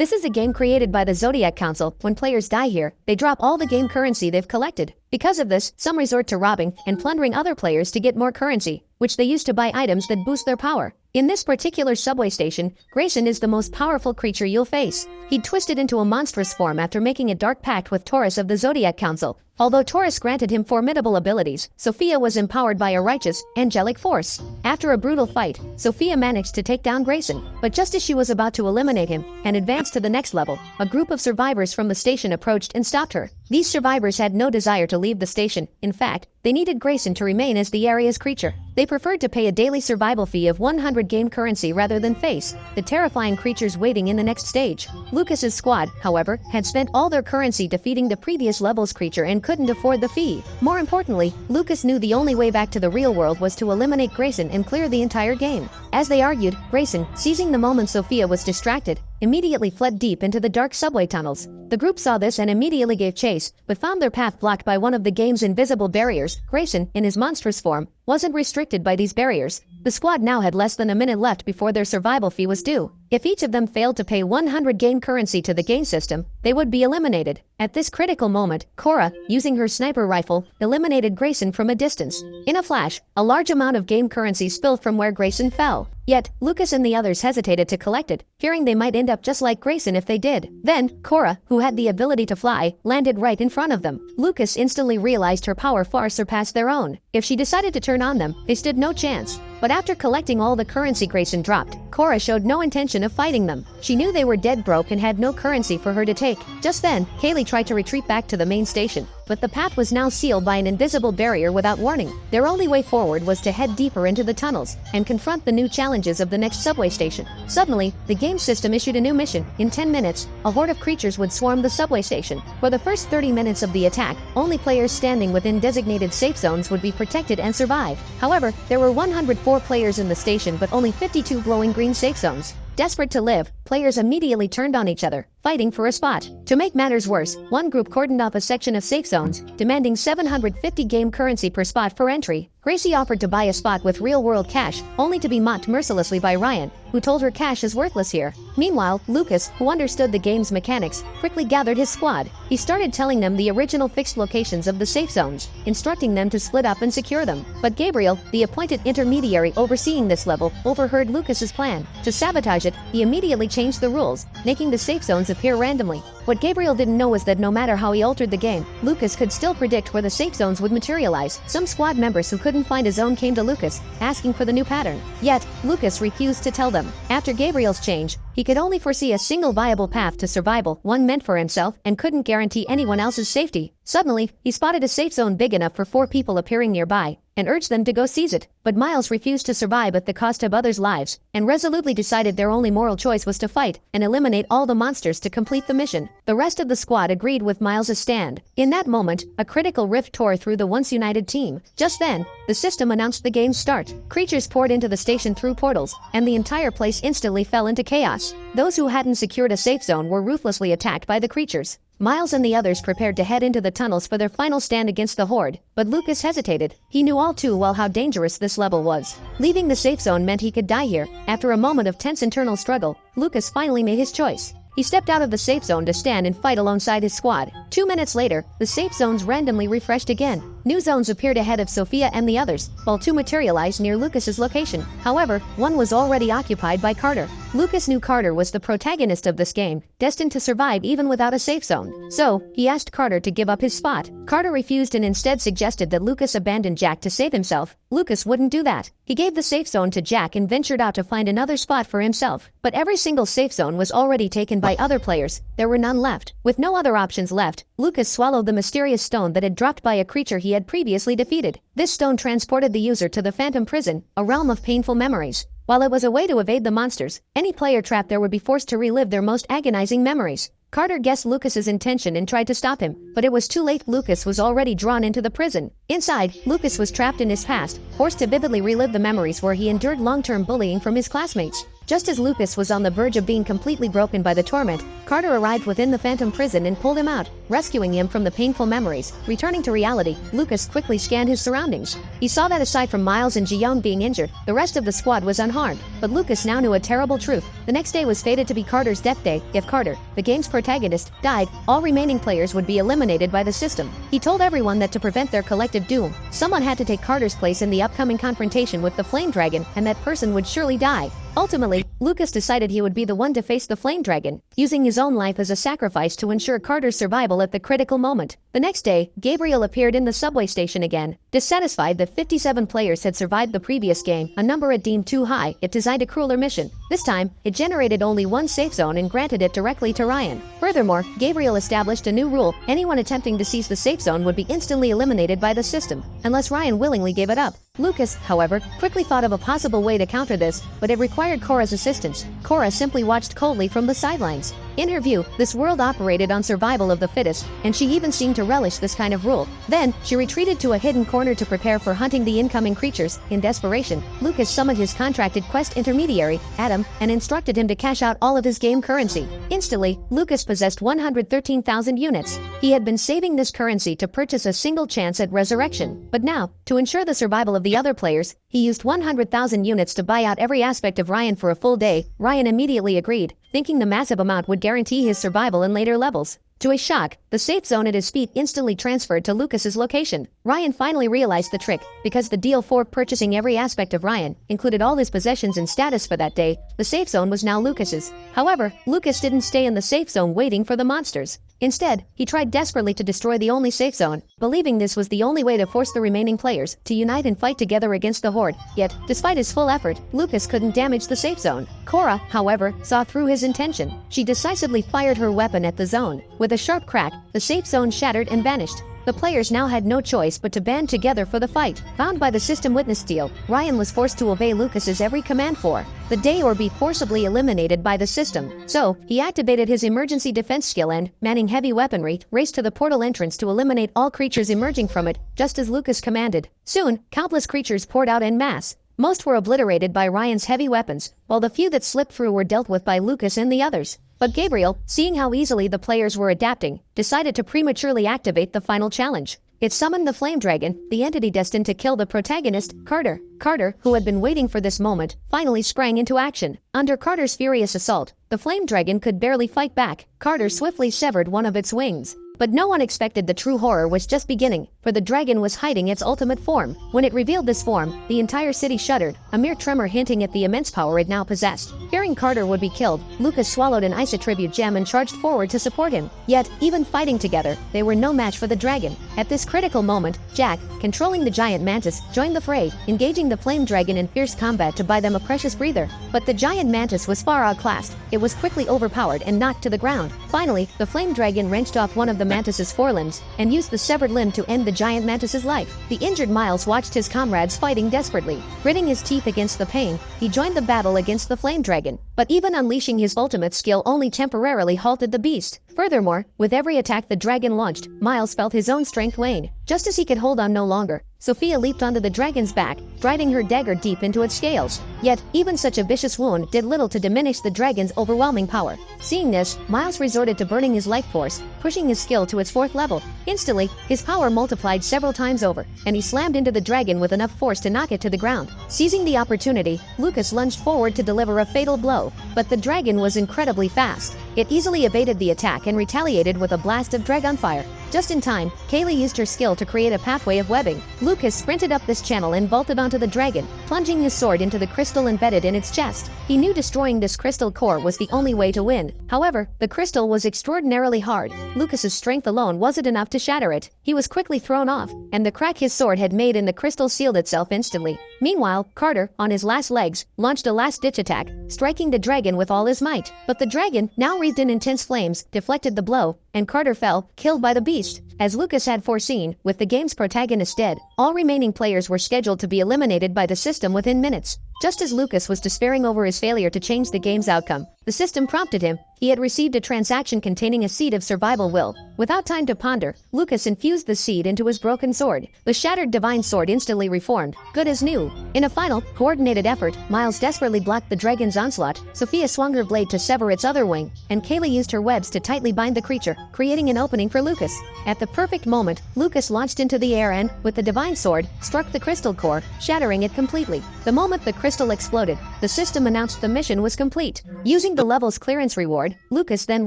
This is a game created by the Zodiac Council. When players die here, they drop all the game currency they've collected. Because of this, some resort to robbing and plundering other players to get more currency, which they use to buy items that boost their power. In this particular subway station, Grayson is the most powerful creature you'll face. He'd twisted into a monstrous form after making a dark pact with Taurus of the Zodiac Council. Although Taurus granted him formidable abilities, Sophia was empowered by a righteous, angelic force. After a brutal fight, Sophia managed to take down Grayson, but just as she was about to eliminate him and advance to the next level, a group of survivors from the station approached and stopped her. These survivors had no desire to leave the station. In fact, they needed Grayson to remain as the area's creature. They preferred to pay a daily survival fee of 100 game currency rather than face the terrifying creatures waiting in the next stage. Lucas's squad, however, had spent all their currency defeating the previous level's creature and couldn't afford the fee. More importantly, Lucas knew the only way back to the real world was to eliminate Grayson and clear the entire game. As they argued, Grayson, seizing the moment Sophia was distracted, immediately fled deep into the dark subway tunnels. The group saw this and immediately gave chase, but found their path blocked by one of the game's invisible barriers. Grayson, in his monstrous form, wasn't restricted by these barriers. The squad now had less than a minute left before their survival fee was due. If each of them failed to pay 100 game currency to the game system, they would be eliminated. At this critical moment, Cora, using her sniper rifle, eliminated Grayson from a distance. In a flash, a large amount of game currency spilled from where Grayson fell. Yet, Lucas and the others hesitated to collect it, fearing they might end up just like Grayson if they did. Then, Cora, who had the ability to fly, landed right in front of them. Lucas instantly realized her power far surpassed their own. If she decided to turn on them, they stood no chance. But after collecting all the currency Grayson dropped, Cora showed no intention of fighting them. She knew they were dead broke and had no currency for her to take. Just then, Kaylee tried to retreat back to the main station, but the path was now sealed by an invisible barrier without warning. Their only way forward was to head deeper into the tunnels and confront the new challenges of the next subway station. Suddenly, the game system issued a new mission. In 10 minutes, a horde of creatures would swarm the subway station. For the first 30 minutes of the attack, only players standing within designated safe zones would be protected and survive. However, there were 104 players in the station but only 52 glowing green safe zones. Desperate to live, players immediately turned on each other, fighting for a spot. To make matters worse, one group cordoned off a section of safe zones, demanding 750 game currency per spot for entry. Gracie offered to buy a spot with real-world cash, only to be mocked mercilessly by Ryan, who told her cash is worthless here. Meanwhile, Lucas, who understood the game's mechanics, quickly gathered his squad. He started telling them the original fixed locations of the safe zones, instructing them to split up and secure them. But Gabriel, the appointed intermediary overseeing this level, overheard Lucas's plan. To sabotage it, he immediately changed the rules, making the safe zones appear randomly. What Gabriel didn't know was that no matter how he altered the game, Lucas could still predict where the safe zones would materialize. Some squad members who couldn't find a zone came to Lucas, asking for the new pattern. Yet, Lucas refused to tell them. After Gabriel's change, he could only foresee a single viable path to survival, one meant for himself, and couldn't guarantee anyone else's safety. Suddenly, he spotted a safe zone big enough for 4 people appearing nearby, and urged them to go seize it. But Miles refused to survive at the cost of others' lives, and resolutely decided their only moral choice was to fight and eliminate all the monsters to complete the mission. The rest of the squad agreed with Miles' stand. In that moment, a critical rift tore through the once united team. Just then, the system announced the game's start. Creatures poured into the station through portals, and the entire place instantly fell into chaos. Those who hadn't secured a safe zone were ruthlessly attacked by the creatures. Miles and the others prepared to head into the tunnels for their final stand against the horde, but Lucas hesitated. He knew all too well how dangerous this level was. Leaving the safe zone meant he could die here. After a moment of tense internal struggle, Lucas finally made his choice. He stepped out of the safe zone to stand and fight alongside his squad. 2 minutes later, the safe zones randomly refreshed again. New zones appeared ahead of Sophia and the others, while 2 materialized near Lucas's location. However, one was already occupied by Carter. Lucas knew Carter was the protagonist of this game, destined to survive even without a safe zone. So, he asked Carter to give up his spot. Carter refused and instead suggested that Lucas abandon Jack to save himself. Lucas wouldn't do that. He gave the safe zone to Jack and ventured out to find another spot for himself. But every single safe zone was already taken by other players. There were none left. With no other options left, Lucas swallowed the mysterious stone that had dropped by a creature he had previously defeated. This stone transported the user to the Phantom Prison, a realm of painful memories. While it was a way to evade the monsters, any player trapped there would be forced to relive their most agonizing memories. Carter guessed Lucas's intention and tried to stop him, but it was too late. Lucas was already drawn into the prison. Inside, Lucas was trapped in his past, forced to vividly relive the memories where he endured long-term bullying from his classmates. Just as Lucas was on the verge of being completely broken by the torment, Carter arrived within the Phantom prison and pulled him out, rescuing him from the painful memories. Returning to reality, Lucas quickly scanned his surroundings. He saw that aside from Miles and Ji-young being injured, the rest of the squad was unharmed. But Lucas now knew a terrible truth. The next day was fated to be Carter's death day. If Carter, the game's protagonist, died, all remaining players would be eliminated by the system. He told everyone that to prevent their collective doom, someone had to take Carter's place in the upcoming confrontation with the Flame Dragon, and that person would surely die. Ultimately, Lucas decided he would be the one to face the Flame Dragon, using his own life as a sacrifice to ensure Carter's survival at the critical moment. The next day, Gabriel appeared in the subway station again. Dissatisfied that 57 players had survived the previous game, a number it deemed too high, it designed a crueler mission. This time, it generated only one safe zone and granted it directly to Ryan. Furthermore, Gabriel established a new rule: anyone attempting to seize the safe zone would be instantly eliminated by the system, unless Ryan willingly gave it up. Lucas, however, quickly thought of a possible way to counter this, but it required Cora's assistance. Cora simply watched coldly from the sidelines. In her view, this world operated on survival of the fittest, and she even seemed to relish this kind of rule. Then, she retreated to a hidden corner to prepare for hunting the incoming creatures. In desperation, Lucas summoned his contracted quest intermediary, Adam, and instructed him to cash out all of his game currency. Instantly, Lucas possessed 113,000 units. He had been saving this currency to purchase a single chance at resurrection. But now, to ensure the survival of the other players, he used 100,000 units to buy out every aspect of Ryan for a full day. Ryan immediately agreed, thinking the massive amount would guarantee his survival in later levels. To his shock, the safe zone at his feet instantly transferred to Lucas's location. Ryan finally realized the trick. Because the deal for purchasing every aspect of Ryan included all his possessions and status for that day, the safe zone was now Lucas's. However, Lucas didn't stay in the safe zone waiting for the monsters. Instead, he tried desperately to destroy the only safe zone, believing this was the only way to force the remaining players to unite and fight together against the Horde. Yet, despite his full effort, Lucas couldn't damage the safe zone. Cora, however, saw through his intention. She decisively fired her weapon at the zone. With a sharp crack, the safe zone shattered and vanished. The players now had no choice but to band together for the fight. Bound by the system witness seal, Ryan was forced to obey Lucas's every command for the day or be forcibly eliminated by the system. So, he activated his emergency defense skill and, manning heavy weaponry, raced to the portal entrance to eliminate all creatures emerging from it, just as Lucas commanded. Soon, countless creatures poured out en masse. Most were obliterated by Ryan's heavy weapons, while the few that slipped through were dealt with by Lucas and the others. But Gabriel, seeing how easily the players were adapting, decided to prematurely activate the final challenge. It summoned the Flame Dragon, the entity destined to kill the protagonist, Carter. Carter, who had been waiting for this moment, finally sprang into action. Under Carter's furious assault, the Flame Dragon could barely fight back. Carter swiftly severed one of its wings. But no one expected the true horror was just beginning, for the dragon was hiding its ultimate form. When it revealed this form, the entire city shuddered, a mere tremor hinting at the immense power it now possessed. Fearing Carter would be killed, Lucas swallowed an ice attribute gem and charged forward to support him. Yet, even fighting together, they were no match for the dragon. At this critical moment, Jack, controlling the giant mantis, joined the fray, engaging the flame dragon in fierce combat to buy them a precious breather. But the giant mantis was far outclassed. It was quickly overpowered and knocked to the ground. Finally, the flame dragon wrenched off one of the mantis's forelimbs and used the severed limb to end the giant mantis's life. The injured Miles watched his comrades fighting desperately. Gritting his teeth against the pain, he joined the battle against the flame dragon. But even unleashing his ultimate skill only temporarily halted the beast. Furthermore, with every attack the dragon launched, Miles felt his own strength wane. Just as he could hold on no longer, Sophia leaped onto the dragon's back, driving her dagger deep into its scales. Yet, even such a vicious wound did little to diminish the dragon's overwhelming power. Seeing this, Miles resorted to burning his life force, pushing his skill to its 4th level. Instantly, his power multiplied several times over, and he slammed into the dragon with enough force to knock it to the ground. Seizing the opportunity, Lucas lunged forward to deliver a fatal blow, but the dragon was incredibly fast. It easily evaded the attack and retaliated with a blast of dragon fire. Just in time, Kaylee used her skill to create a pathway of webbing. Lucas sprinted up this channel and vaulted onto the dragon, plunging his sword into the crystal embedded in its chest. He knew destroying this crystal core was the only way to win. However, the crystal was extraordinarily hard. Lucas's strength alone wasn't enough to shatter it. He was quickly thrown off, and the crack his sword had made in the crystal sealed itself instantly. Meanwhile, Carter, on his last legs, launched a last-ditch attack, striking the dragon with all his might. But the dragon, now wreathed in intense flames, deflected the blow, and Carter fell, killed by the beast. As Lucas had foreseen, with the game's protagonist dead, all remaining players were scheduled to be eliminated by the system within minutes. Just as Lucas was despairing over his failure to change the game's outcome, The system prompted him. He had received a transaction containing a seed of survival will. Without time to ponder, Lucas infused the seed into his broken sword. The shattered divine sword instantly reformed, good as new. In a final, coordinated effort, Miles desperately blocked the dragon's onslaught. Sophia swung her blade to sever its other wing, and Kaylee used her webs to tightly bind the creature, creating an opening for Lucas. At the perfect moment, Lucas launched into the air and, with the divine sword, struck the crystal core, shattering it completely. The moment the crystal exploded, the system announced the mission was complete. Using the level's clearance reward, Lucas then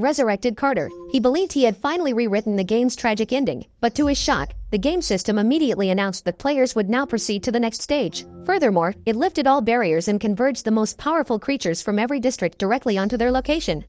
resurrected Carter. He believed he had finally rewritten the game's tragic ending, but to his shock, the game system immediately announced that players would now proceed to the next stage. Furthermore, it lifted all barriers and converged the most powerful creatures from every district directly onto their location.